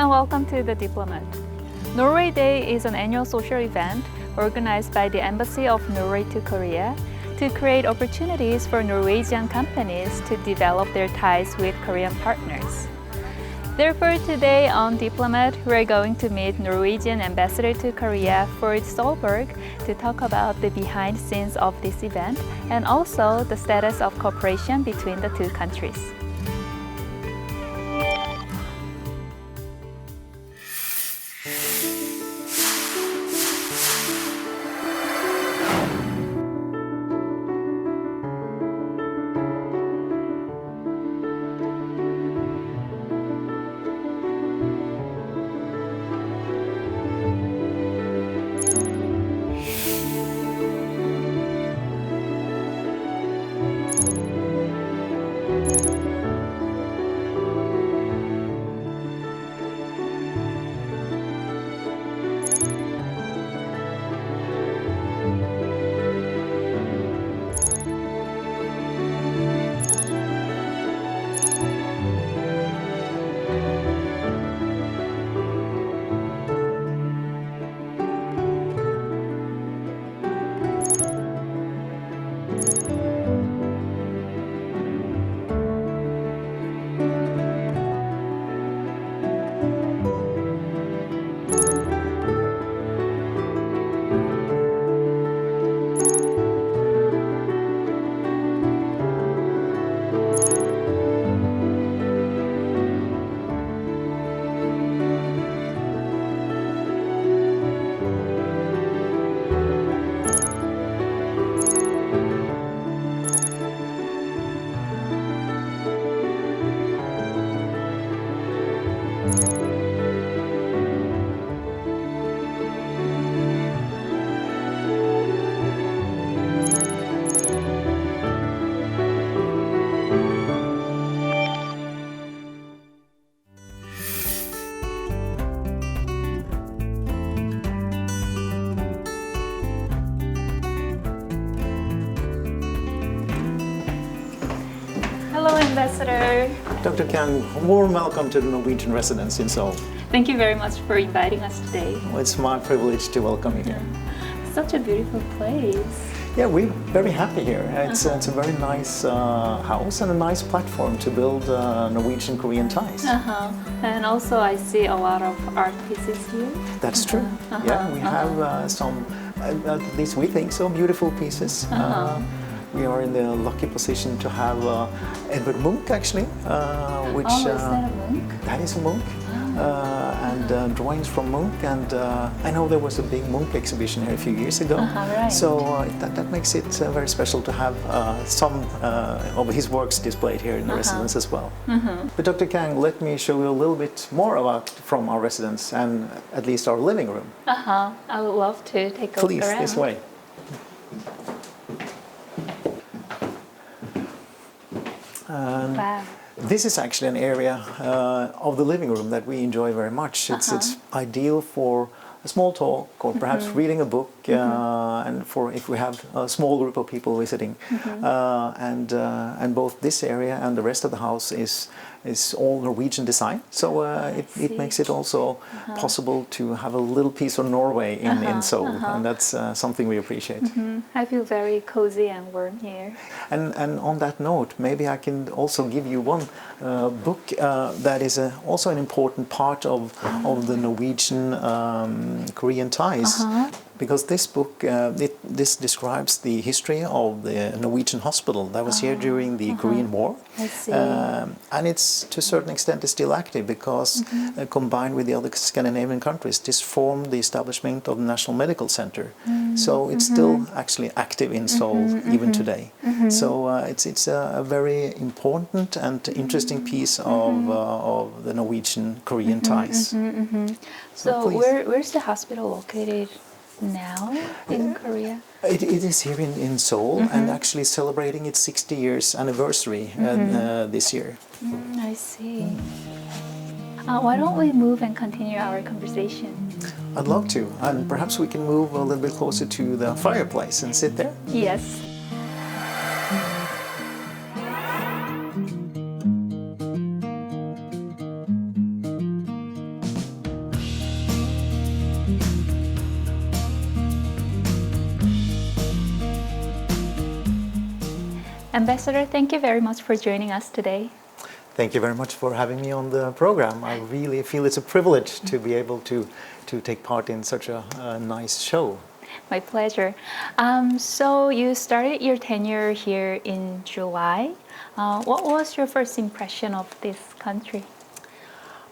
and welcome to the Diplomat. Norway Day is an annual social event organized by the Embassy of Norway to Korea to create opportunities for Norwegian companies to develop their ties with Korean partners. Therefore, today on Diplomat, we're going to meet Norwegian Ambassador to Korea Frode Solberg to talk about the behind the scenes of this event and also the status of cooperation between the two countries. Hello, Ambassador. Dr. Kang, warm welcome to the Norwegian residence in Seoul. Thank you very much for inviting us today. Well, it's my privilege to welcome you here. Such a beautiful place. Yeah, we're very happy here. It's a very nice house and a nice platform to build Norwegian-Korean ties. And also I see a lot of art pieces here. That's true. Yeah, we have some, at least we think so, beautiful pieces. We are in the lucky position to have Edvard Munch, actually, which is that a Munch? That is a Munch, and drawings from Munch. And I know there was a big Munch exhibition here a few years ago, right. so that makes it very special to have some of his works displayed here in the residence as well. But Dr. Kang, let me show you a little bit more from our residence and at least our living room. I would love to take a look Please, around. this way. Wow. This is actually an area of the living room that we enjoy very much. It's ideal for a small talk or perhaps reading a book, and for if we have a small group of people visiting. And both this area and the rest of the house is all Norwegian design. So it makes it also possible to have a little piece of Norway in Seoul, and that's something we appreciate. I feel very cozy and warm here. And on that note, maybe I can also give you one book that is also an important part of the Norwegian Korean ties. Because this book, this describes the history of the Norwegian hospital that was here during the Korean War. I see. And it's, to a certain extent, is still active because combined with the other Scandinavian countries, this formed the establishment of the National Medical Center. So it's still actually active in Seoul even today. So it's a very important and interesting piece of the Norwegian-Korean ties. So where's the hospital located now in Korea? It is here in Seoul and actually celebrating its 60 years anniversary this year. I see. Why don't we move and continue our conversation? I'd love to, and perhaps we can move a little bit closer to the fireplace and sit there. Yes. Ambassador, thank you very much for joining us today. Thank you very much for having me on the program. I really feel it's a privilege to be able to take part in such a nice show. My pleasure. So you started your tenure here in July. What was your first impression of this country?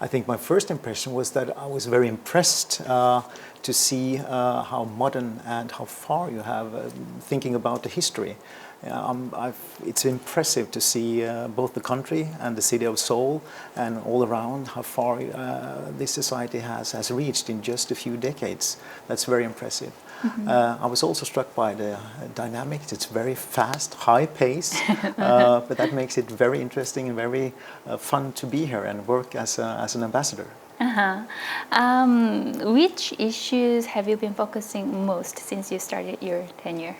I think my first impression was that I was very impressed to see how modern and how far you have thinking about the history. It's impressive to see both the country and the city of Seoul and all around how far this society has reached in just a few decades. That's very impressive. Mm-hmm. I was also struck by the dynamics. It's very fast, high pace, but that makes it very interesting and very fun to be here and work as an ambassador. Which issues have you been focusing most since you started your tenure?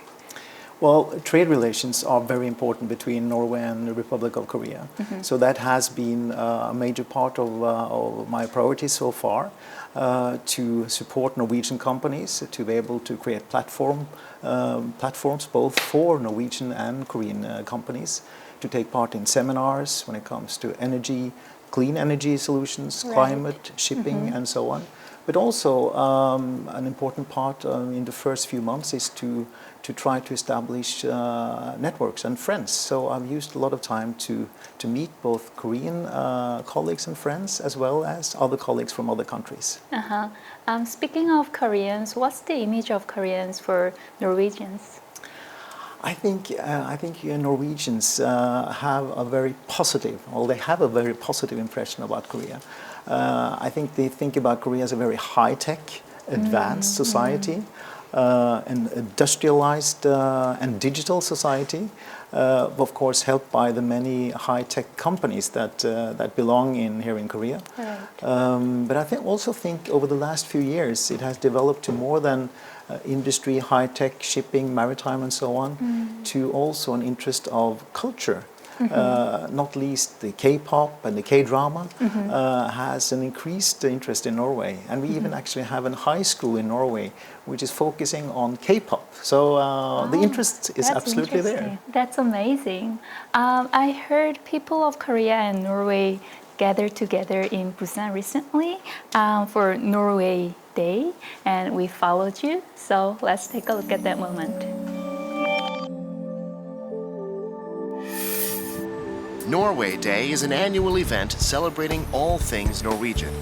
Well, trade relations are very important between Norway and the Republic of Korea. Mm-hmm. So that has been a major part of my priorities so far, to support Norwegian companies, to be able to create platforms both for Norwegian and Korean companies, to take part in seminars when it comes to energy, clean energy solutions, right. Climate, shipping, mm-hmm. and so on. But also an important part in the first few months is to try to establish networks and friends. So I've used a lot of time to meet both Korean colleagues and friends as well as other colleagues from other countries. Speaking of Koreans, what's the image of Koreans for Norwegians? I think Norwegians have a very positive impression about Korea. I think they think about Korea as a very high-tech, advanced society, an industrialized and digital society, of course helped by the many high-tech companies that belong here in Korea. Right. But I also think over the last few years it has developed to more than industry, high-tech, shipping, maritime and so on, to also an interest of culture. Mm-hmm. Not least the K-pop and the K-drama has an increased interest in Norway, and we even actually have a high school in Norway which is focusing on K-pop. So the interest is absolutely there. That's amazing. I heard people of Korea and Norway gathered together in Busan recently for Norway Day, and we followed you. So let's take a look at that moment. Norway Day is an annual event celebrating all things Norwegian.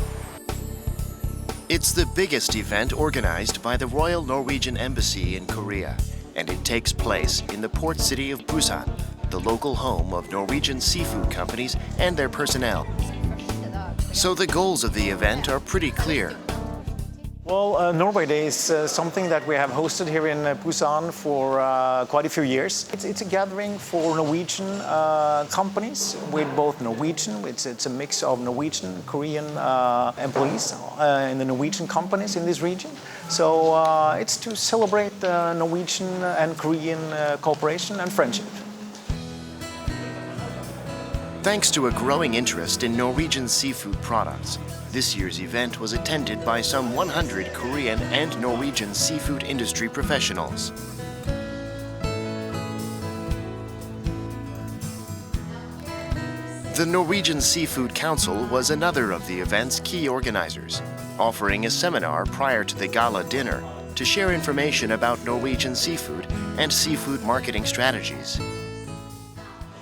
It's the biggest event organized by the Royal Norwegian Embassy in Korea, and it takes place in the port city of Busan, the local home of Norwegian seafood companies and their personnel. So the goals of the event are pretty clear. Well, Norway Day is something that we have hosted here in Busan for quite a few years. It's a gathering for Norwegian companies with both Norwegian, it's a mix of Norwegian, Korean employees in the Norwegian companies in this region. So it's to celebrate Norwegian and Korean cooperation and friendship. Thanks to a growing interest in Norwegian seafood products, this year's event was attended by some 100 Korean and Norwegian seafood industry professionals. The Norwegian Seafood Council was another of the event's key organizers, offering a seminar prior to the gala dinner to share information about Norwegian seafood and seafood marketing strategies.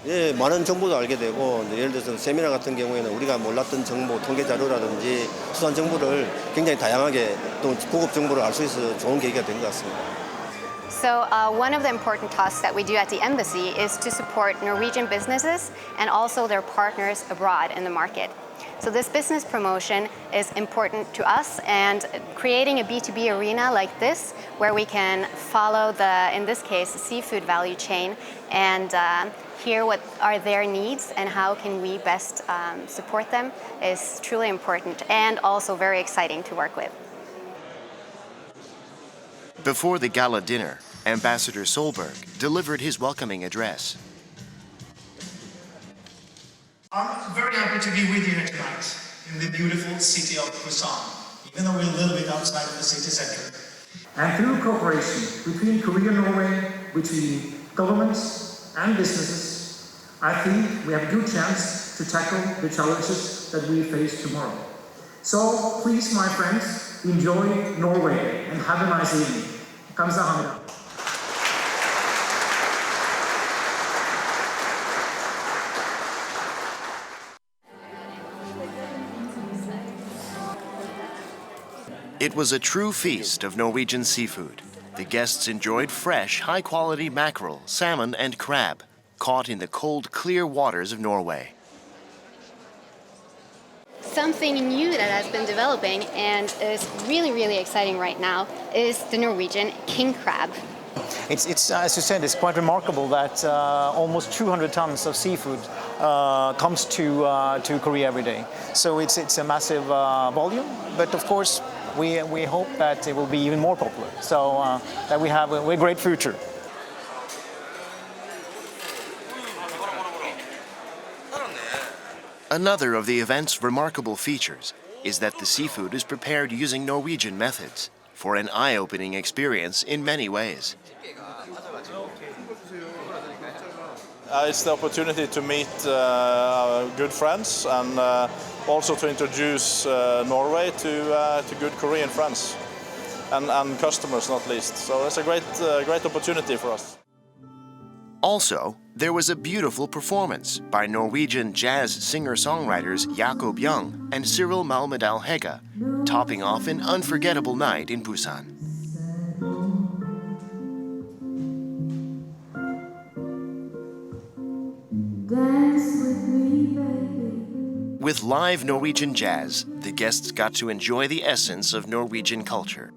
예, 많은 정보도 알게 되고, 예를 들어서 세미나 같은 경우에는 우리가 몰랐던 정보, 통계 자료라든지 수산 정보를 굉장히 다양하게 또 고급 정보를 알 수 있어서 좋은 계기가 된 것 같습니다. So one of the important tasks that we do at the embassy is to support Norwegian businesses and also their partners abroad in the market. So this business promotion is important to us, and creating a B2B arena like this, where we can follow the, in this case, seafood value chain, and hear what are their needs and how can we best support them, is truly important and also very exciting to work with. Before the gala dinner, Ambassador Solberg delivered his welcoming address. I'm very happy to be with you here tonight in the beautiful city of Busan, even though we're a little bit outside of the city center. And through cooperation between Korea-Norway, between governments and businesses, I think we have a good chance to tackle the challenges that we face tomorrow. So please, my friends, enjoy Norway and have a nice evening. 감사합니다. It was a true feast of Norwegian seafood. The guests enjoyed fresh, high-quality mackerel, salmon, and crab, caught in the cold, clear waters of Norway. Something new that has been developing and is really, really exciting right now is the Norwegian king crab. It's as you said, it's quite remarkable that almost 200 tons of seafood comes to Korea every day. So it's a massive volume, but of course we hope that it will be even more popular. So that we have a great future. Another of the event's remarkable features is that the seafood is prepared using Norwegian methods for an eye-opening experience in many ways. It's the opportunity to meet good friends and also to introduce Norway to good Korean friends and customers, not least. So it's a great opportunity for us. Also, there was a beautiful performance by Norwegian jazz singer-songwriters Jakob Young and Cyril Malmedal Hegge, topping off an unforgettable night in Busan. With live Norwegian jazz, the guests got to enjoy the essence of Norwegian culture.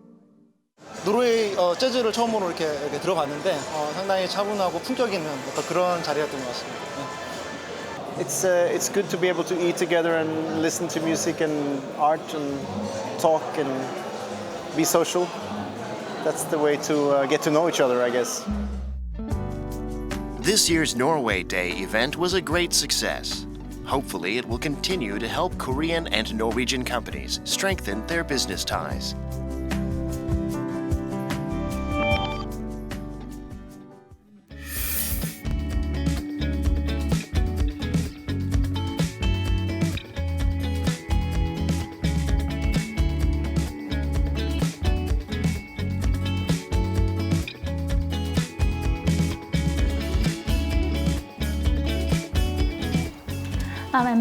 노르웨이 재즈를 처음으로 이렇게 들어봤는데 상당히 차분하고 품격 있는 어떤 그런 자리였던 것 같습니다. It's good to be able to eat together and listen to music and art and talk and be social. That's the way to get to know each other, I guess. This year's Norway Day event was a great success. Hopefully, it will continue to help Korean and Norwegian companies strengthen their business ties.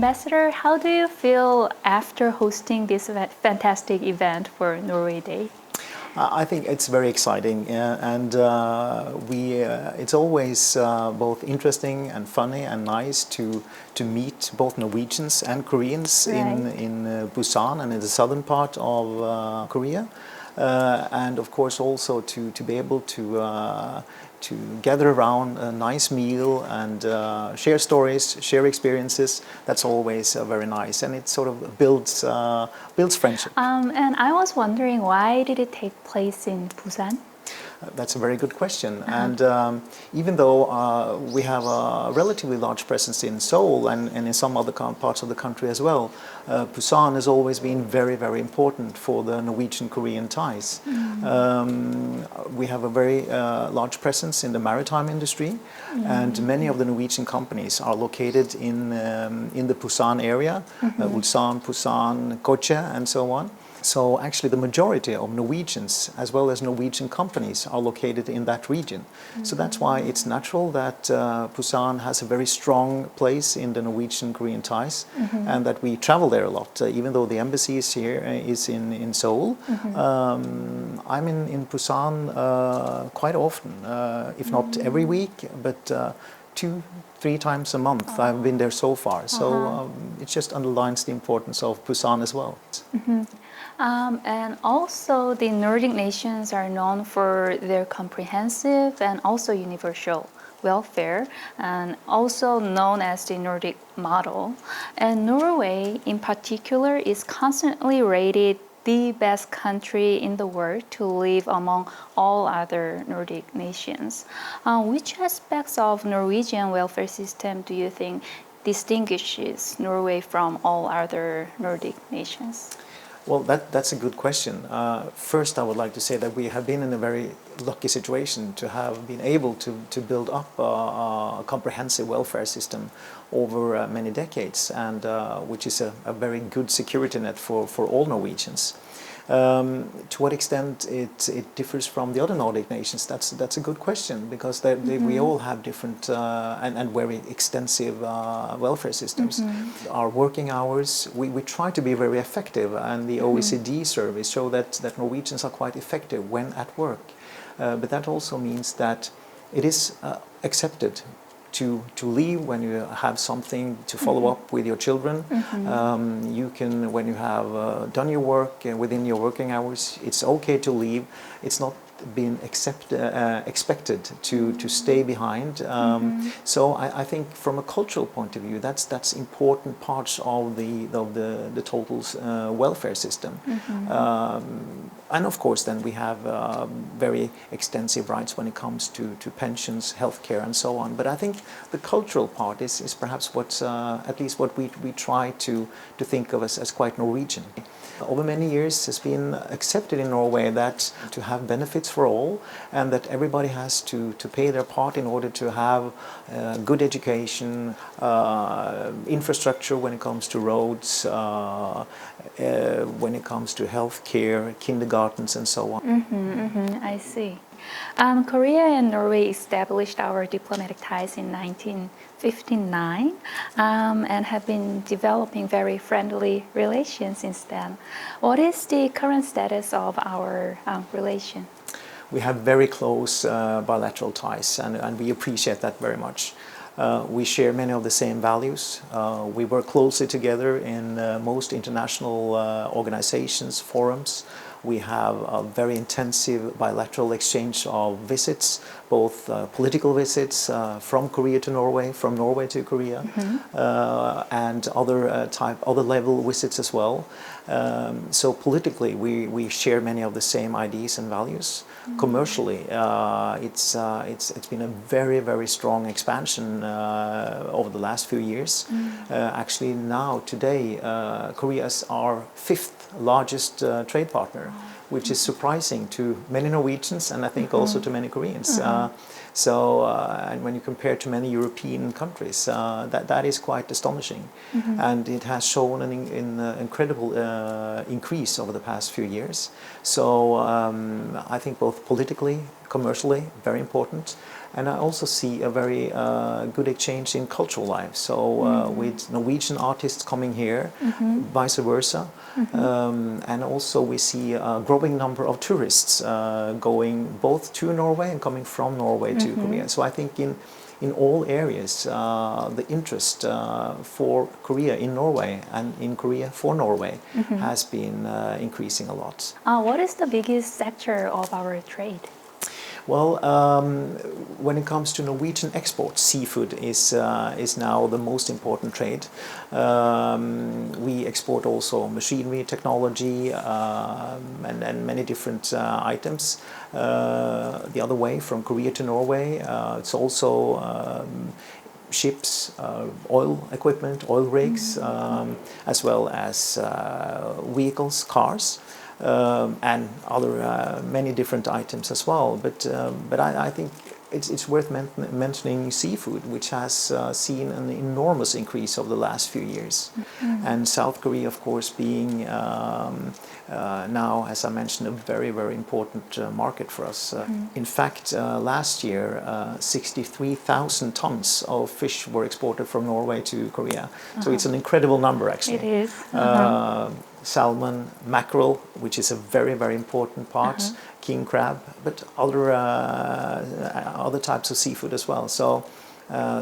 Ambassador, how do you feel after hosting this fantastic event for Norway Day? I think it's very exciting, and it's always both interesting and funny and nice to meet both Norwegians and Koreans in Busan and in the southern part of Korea, and of course also to be able to gather around a nice meal and share stories, share experiences. That's always very nice, and it sort of builds friendship. And I was wondering, why did it take place in Busan? That's a very good question. And even though we have a relatively large presence in Seoul and in some other parts of the country as well, Busan has always been very, very important for the Norwegian-Korean ties. We have a very large presence in the maritime industry, and many of the Norwegian companies are located in the Busan area, Ulsan, Busan, Koche, and so on. So actually the majority of Norwegians as well as Norwegian companies are located in that region. So that's why it's natural that Busan has a very strong place in the Norwegian-Korean ties, and that we travel there a lot. Even though the embassy is here, is in Seoul, I'm in Busan quite often, if not every week, but 2-3 times a month. I've been there so far. So it just underlines the importance of Busan as well. And also the Nordic nations are known for their comprehensive and also universal welfare, and also known as the Nordic model. And Norway in particular is constantly rated the best country in the world to live among all other Nordic nations. Which aspects of Norwegian welfare system do you think distinguishes Norway from all other Nordic nations? Well, that's a good question. First, I would like to say that we have been in a very lucky situation to have been able to build up a comprehensive welfare system over many decades, and which is a very good security net for all Norwegians. To what extent it differs from the other Nordic nations, that's a good question, because we all have different and very extensive welfare systems. Our working hours, we try to be very effective, and the OECD surveys show that Norwegians are quite effective when at work. But that also means that it is accepted to leave when you have something to follow up with your children. You can, when you have done your work within your working hours, it's okay to leave. It's not been expected to stay behind. So I think from a cultural point of view, that's important parts of the total welfare system. And of course, then we have very extensive rights when it comes to pensions, healthcare, and so on. But I think the cultural part is perhaps what, at least what we try to think of as quite Norwegian. Over many years, it's been accepted in Norway that to have benefits for all, and that everybody has to pay their part in order to have good education, infrastructure when it comes to roads, when it comes to healthcare, kindergartens, and so on. I see. Korea and Norway established our diplomatic ties in 1959 and have been developing very friendly relations since then. What is the current status of our relation? We have very close bilateral ties, and we appreciate that very much. We share many of the same values. We work closely together in most international organizations, forums. We have a very intensive bilateral exchange of visits, both political visits from Korea to Norway, from Norway to Korea, and other level visits as well. So politically, we share many of the same ideas and values. Commercially, it's been a very strong expansion over the last few years. Actually, now today, Korea is our 5th largest trade partner, which is surprising to many Norwegians, and I think also to many Koreans. And when you compare to many European countries, that is quite astonishing. And it has shown an incredible increase over the past few years. So I think both politically, commercially, very important. And I also see a very good exchange in cultural life. So with Norwegian artists coming here, vice versa. And also we see a growing number of tourists going both to Norway and coming from Norway to Korea. So I think in all areas, the interest for Korea in Norway and in Korea for Norway has been increasing a lot. What is the biggest sector of our trade? Well, when it comes to Norwegian exports, seafood is now the most important trade. We export also machinery, technology, and many different items. The other way, from Korea to Norway, it's also ships, oil equipment, oil rigs, as well as vehicles, cars. And other many different items as well, but I think it's worth mentioning seafood, which has seen an enormous increase over the last few years. And South Korea, of course, being now, as I mentioned, a very important market for us. In fact, last year, 63,000 tons of fish were exported from Norway to Korea. So it's an incredible number, actually. It is. Salmon, mackerel, which is a very important part, king crab, but other types of seafood as well. So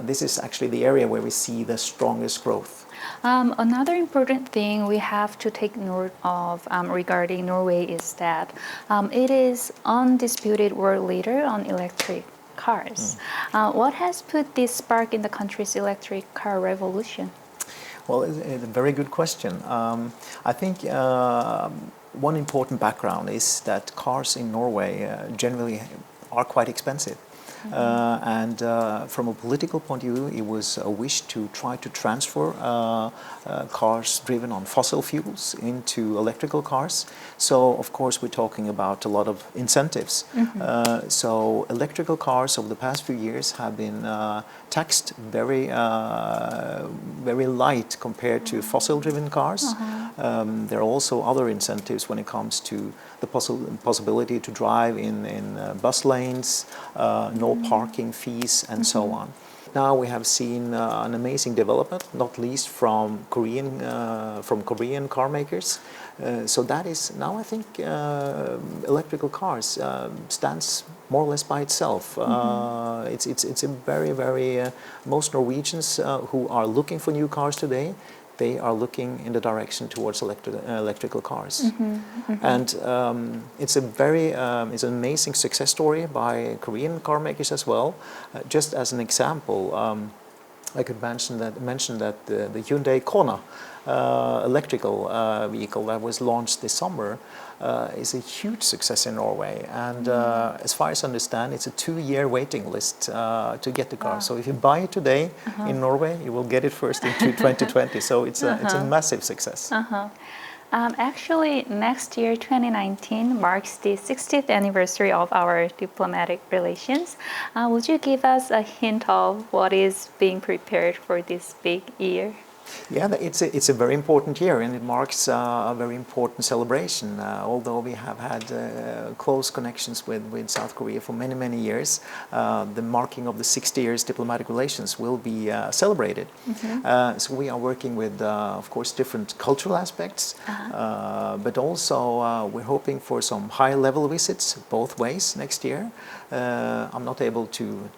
this is actually the area where we see the strongest growth. Another important thing we have to take note of regarding Norway is that it is undisputed world leader on electric cars. What has put this spark in the country's electric car revolution? Well, it's a very good question. I think one important background is that cars in Norway generally are quite expensive. And from a political point of view, it was a wish to try to transfer cars driven on fossil fuels into electrical cars. So, of course, we're talking about a lot of incentives. So, electrical cars over the past few years have been taxed very light compared to fossil-driven cars. There are also other incentives when it comes to the possibility to drive in bus lanes, no parking fees, and so on. Now we have seen an amazing development, not least from Korean car makers. So that is now, I think, electrical cars stands more or less by itself. It's a very most Norwegians who are looking for new cars today, they are looking in the direction towards electrical cars. And it's it's an amazing success story by Korean car makers as well. Just as an example, I could mention that the Hyundai Kona electrical vehicle that was launched this summer is a huge success in Norway, and as far as I understand, it's a 2-year waiting list to get the car. So if you buy it today in Norway, you will get it first in 2020. So it's a massive success. Actually, next year, 2019, marks the 60th anniversary of our diplomatic relations. Would you give us a hint of what is being prepared for this big year? Yeah, it's a very important year, and it marks a very important celebration. Although we have had close connections with South Korea for many years, the marking of the 60 years diplomatic relations will be celebrated. So we are working with, of course, different cultural aspects, but also we're hoping for some high-level visits both ways next year. I'm not able to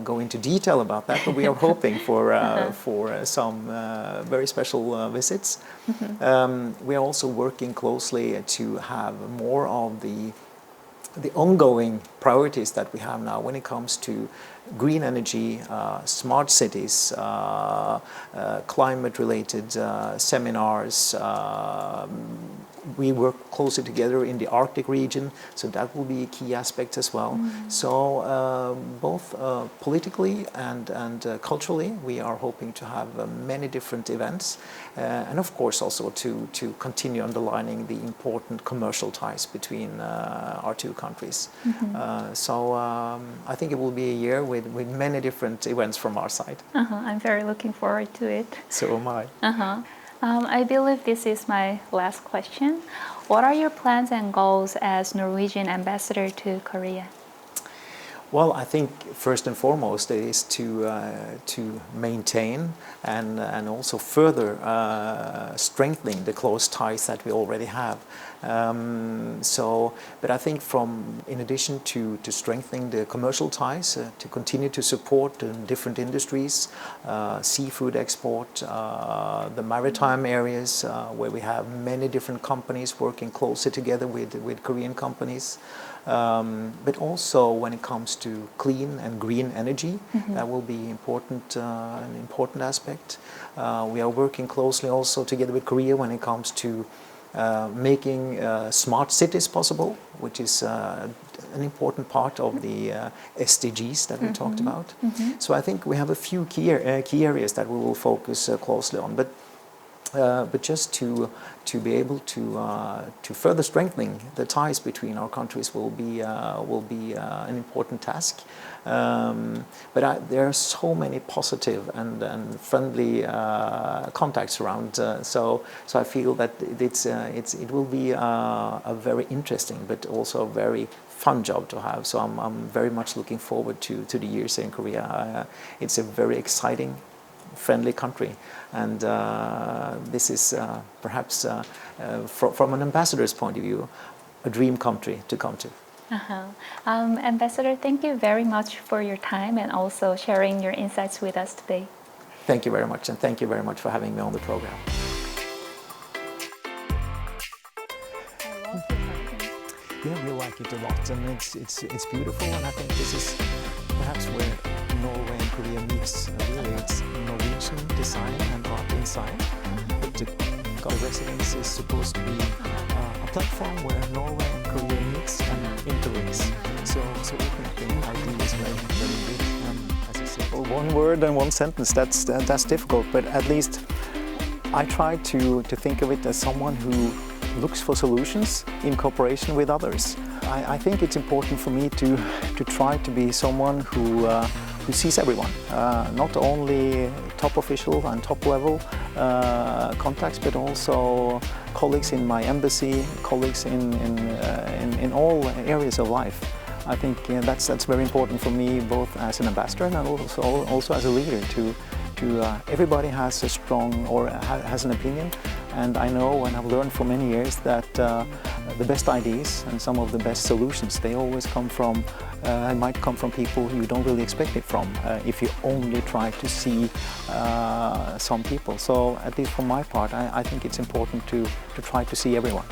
go into detail about that, but we are hoping for some very special visits. We are also working closely to have more of the ongoing priorities that we have now when it comes to green energy, smart cities, climate-related seminars. We work closely together in the Arctic region, so that will be a key aspect as well. So both politically and culturally, we are hoping to have many different events, and of course also to continue underlining the important commercial ties between our two countries. So I think it will be a year with many different events from our side. I'm very looking forward to it. So am I. I believe this is my last question. What are your plans and goals as Norwegian ambassador to Korea? Well, I think first and foremost it is to maintain and also further strengthening the close ties that we already have. But I think in addition to strengthening the commercial ties, to continue to support different industries, seafood export, the maritime areas where we have many different companies working closely together with Korean companies. But also when it comes to clean and green energy, that will be an important aspect. We are working closely also together with Korea when it comes to making smart cities possible, which is an important part of the SDGs that we talked about. So I think we have a few key areas that we will focus closely on. But just to be able to further strengthening the ties between our countries will be an important task. But there are so many positive and friendly contacts around. So I feel that it will be a very interesting but also a very fun job to have. So I'm very much looking forward to the years in Korea. It's a very exciting, friendly country, and this is perhaps from an ambassador's point of view a dream country to come to. Ambassador, thank you very much for your time and also sharing your insights with us today. Thank you very much, and thank you very much for having me on the program. Yeah, we like it a lot, and it's beautiful, and I think this is perhaps where Norway and Korea meets. Really, it's Norwegian design and art inside. But the residence is supposed to be a platform where Norway and Korea meet. colleagues and interlinks. So ultimately, I think it's very, very good. As I said, well, one word and one sentence, that's difficult, but at least I try to think of it as someone who looks for solutions in cooperation with others. I think it's important for me to try to be someone who sees everyone, not only top official and top level contacts, but also colleagues in my embassy, colleagues in all areas of life. I think that's very important for me, both as an ambassador and also as a leader. Everybody has a strong or has an opinion, and I know and I've learned for many years that the best ideas and some of the best solutions, they always might come from people you don't really expect it from if you only try to see some people. So at least for my part, I think it's important to try to see everyone.